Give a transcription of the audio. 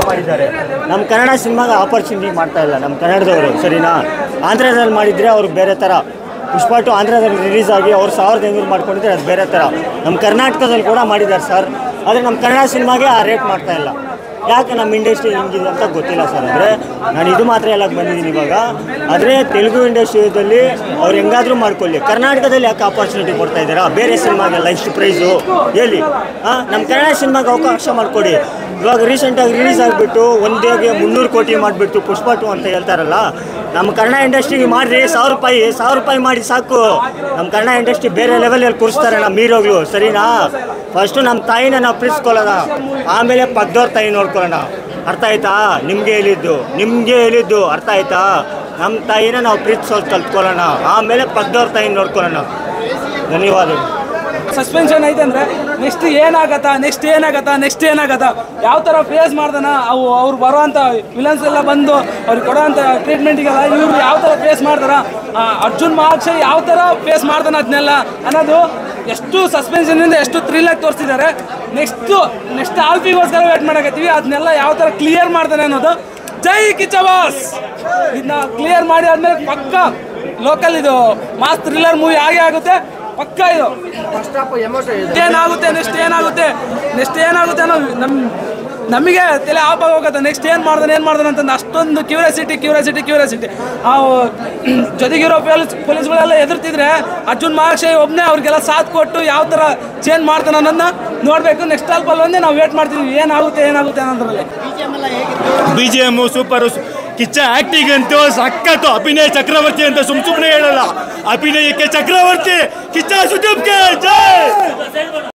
ಮಾಡಿದ್ದಾರೆ ನಮ್ಮ ಕನ್ನಡ ಸಿನಿಮಾಗೆ ಆಪರ್ಚುನಿಟಿ ಮಾಡ್ತಾ ಇಲ್ಲ ನಮ್ಮ ಕನ್ನಡದವರು ಸರಿನಾ. ಆಂಧ್ರದಲ್ಲಿ ಮಾಡಿದರೆ ಅವ್ರಿಗೆ ಬೇರೆ ಥರ. ಪುಷ್ಪ ಟು ಆಂಧ್ರದಲ್ಲಿ ರಿಲೀಸ್ ಆಗಿ ಅವ್ರು 1500 ಮಾಡ್ಕೊಂಡಿದ್ರೆ ಅದು ಬೇರೆ ಥರ. ನಮ್ಮ ಕರ್ನಾಟಕದಲ್ಲಿ ಕೂಡ ಮಾಡಿದ್ದಾರೆ ಸರ್, ಆದರೆ ನಮ್ಮ ಕನ್ನಡ ಸಿನಿಮಾಗೆ ಆ ರೇಟ್ ಮಾಡ್ತಾ ಇಲ್ಲ. ಯಾಕೆ ನಮ್ಮ ಇಂಡಸ್ಟ್ರಿ ಹಿಂಗಿದೆ ಅಂತ ಗೊತ್ತಿಲ್ಲ ಸರ್. ಅಂದರೆ ನಾನು ಇದು ಮಾತ್ರ ಹೇಳಕ್ಕೆ ಬಂದಿದ್ದೀನಿ ಇವಾಗ. ಆದರೆ ತೆಲುಗು ಇಂಡಸ್ಟ್ರಿಯಲ್ಲಿ ಅವ್ರು ಹೆಂಗಾದರೂ ಮಾಡ್ಕೊಳ್ಳಿ, ಕರ್ನಾಟಕದಲ್ಲಿ ಯಾಕೆ ಆಪರ್ಚುನಿಟಿ ಕೊಡ್ತಾ ಇದ್ದೀರಾ ಬೇರೆ ಸಿನಿಮಾಗೆಲ್ಲ ಇಷ್ಟು ಪ್ರೈಸು ಹೇಳಿ. ನಮ್ಮ ಕನ್ನಡ ಸಿನಿಮಾಗೆ ಅವಕಾಶ ಮಾಡಿಕೊಡಿ. ಇವಾಗ ರೀಸೆಂಟಾಗಿ ರಿಲೀಸ್ ಆಗಿಬಿಟ್ಟು ಒಂದು ಡೇಗೆ 300 ಕೋಟಿ ಮಾಡಿಬಿಟ್ಟು ಪುಷ್ಪ 2 ಅಂತ ಹೇಳ್ತಾರಲ್ಲ, ನಮ್ಮ ಕನ್ನಡ ಇಂಡಸ್ಟ್ರಿಗೆ ಮಾಡಿರಿ 1000 ರೂಪಾಯಿ ಮಾಡಿ ಸಾಕು. ನಮ್ಮ ಕನ್ನಡ ಇಂಡಸ್ಟ್ರಿ ಬೇರೆ ಲೆವೆಲಲ್ಲಿ ಕೂರಿಸ್ತಾರೆ ನಮ್ಮ ಹೀರೋಗಳು ಸರಿನಾ. ಫಸ್ಟು ನಮ್ಮ ತಾಯಿನ ನಾವು ಪ್ರೀತಿಸ್ಕೊಳ್ಳೋಣ, ಆಮೇಲೆ ಪಕ್ಕದವ್ರ ತಾಯಿ ನೋಡ್ಕೊಳ್ಳೋಣ. ಅರ್ಥ ಆಯ್ತಾ? ನಿಮಗೆ ಹೇಳಿದ್ದು ಅರ್ಥ ಆಯ್ತಾ? ನಮ್ಮ ತಾಯಿನ ನಾವು ಪ್ರೀತಿಸೋದು ಕಲ್ತ್ಕೊಳ್ಳೋಣ, ಆಮೇಲೆ ಪಕ್ಕದವ್ರ ತಾಯಿನ ನೋಡ್ಕೊಳ್ಳೋಣ. ಧನ್ಯವಾದಗಳು. ಸಸ್ಪೆನ್ಷನ್ ಐತೆ ಅಂದರೆ ನೆಕ್ಸ್ಟ್ ಏನಾಗತ್ತಾ ಯಾವ ಥರ ಫೇಸ್ ಮಾಡ್ದಾನ ಅವ್ರು ಬರೋವಂಥ ವಿಲನ್ಸ್ ಎಲ್ಲ ಬಂದು ಅವ್ರಿಗೆ ಕೊಡೋವಂಥ ಟ್ರೀಟ್ಮೆಂಟಿಗೆಲ್ಲ ಇವರು ಯಾವ ಥರ ಫೇಸ್ ಮಾಡ್ತಾರ, ಅರ್ಜುನ್ ಮಹಾಕ್ಷಯ್ ಯಾವ ಥರ ಫೇಸ್ ಮಾಡ್ತಾನೆ ಅದನ್ನೆಲ್ಲ ಅನ್ನೋದು ಎಷ್ಟು ಸಸ್ಪೆನ್ಷನಿಂದ ಎಷ್ಟು ಥ್ರಿಲ್ಲಾಗಿ ತೋರಿಸಿದ್ದಾರೆ. ನೆಕ್ಸ್ಟ್ ಆಲ್ಫಿಗೋಸ್ಕರ ವೇಟ್ ಮಾಡಕತ್ತೀವಿ, ಅದನ್ನೆಲ್ಲ ಯಾವ ಥರ ಕ್ಲಿಯರ್ ಮಾಡ್ತಾನೆ ಅನ್ನೋದು. ಜೈ ಕಿಚ್ಚ ಬಾಸ್. ಇದನ್ನ ಕ್ಲಿಯರ್ ಮಾಡಿ ಆದಮೇಲೆ ಪಕ್ಕ ಲೋಕಲ್ ಇದು ಮಾಸ್ ಥ್ರಿಲ್ಲರ್ ಮೂವಿ ಆಗುತ್ತೆ ಪಕ್ಕ. ಇದು ನೆಕ್ಸ್ಟ್ ಏನಾಗುತ್ತೆ ಅನ್ನೋ ನಮಗೆ ತಲೆ ಆಫ್ ಹೋಗುತ್ತೆ. ನೆಕ್ಸ್ಟ್ ಏನು ಮಾಡ್ದಾನೆ ಅಂತಂದು ಅಷ್ಟೊಂದು ಕ್ಯೂರಿಯಾಸಿಟಿ. ಜೊತೆಗಿರೋ ಪೊಲೀಸ್ಗಳೆಲ್ಲ ಎದುರ್ತಿದ್ರೆ ಅರ್ಜುನ್ ಮಹಾಕ್ಷಯ್ ಒಬ್ಬನೇ ಅವ್ರಿಗೆಲ್ಲ ಸಾಥ್ ಕೊಟ್ಟು ಯಾವ ಥರ ಚೇಂಜ್ ಮಾಡ್ತಾನೆ ಅನ್ನೋದನ್ನ ನೋಡಬೇಕು. ನೆಕ್ಸ್ಟ್ ಆಲ್ಬಲ್ ಒಂದೇ ನಾವು ವೇಟ್ ಮಾಡ್ತೀವಿ ಏನಾಗುತ್ತೆ ಅನ್ನೋದ್ರಲ್ಲಿ. BGM super. ಕಿಚ್ಚ ಆಕ್ಟಿಂಗ್ ಅಂತೂ ಸಖತ್ತು. ಅಭಿನಯ ಚಕ್ರವರ್ತಿ ಅಂತ ಸುಮ್ಮನೆ ಹೇಳಲ್ಲ, ಅಭಿನಯಕ್ಕೆ ಚಕ್ರವರ್ತಿ ಕಿಚ್ಚ ಸುದೀಪ್ಗೆ ಜೈ.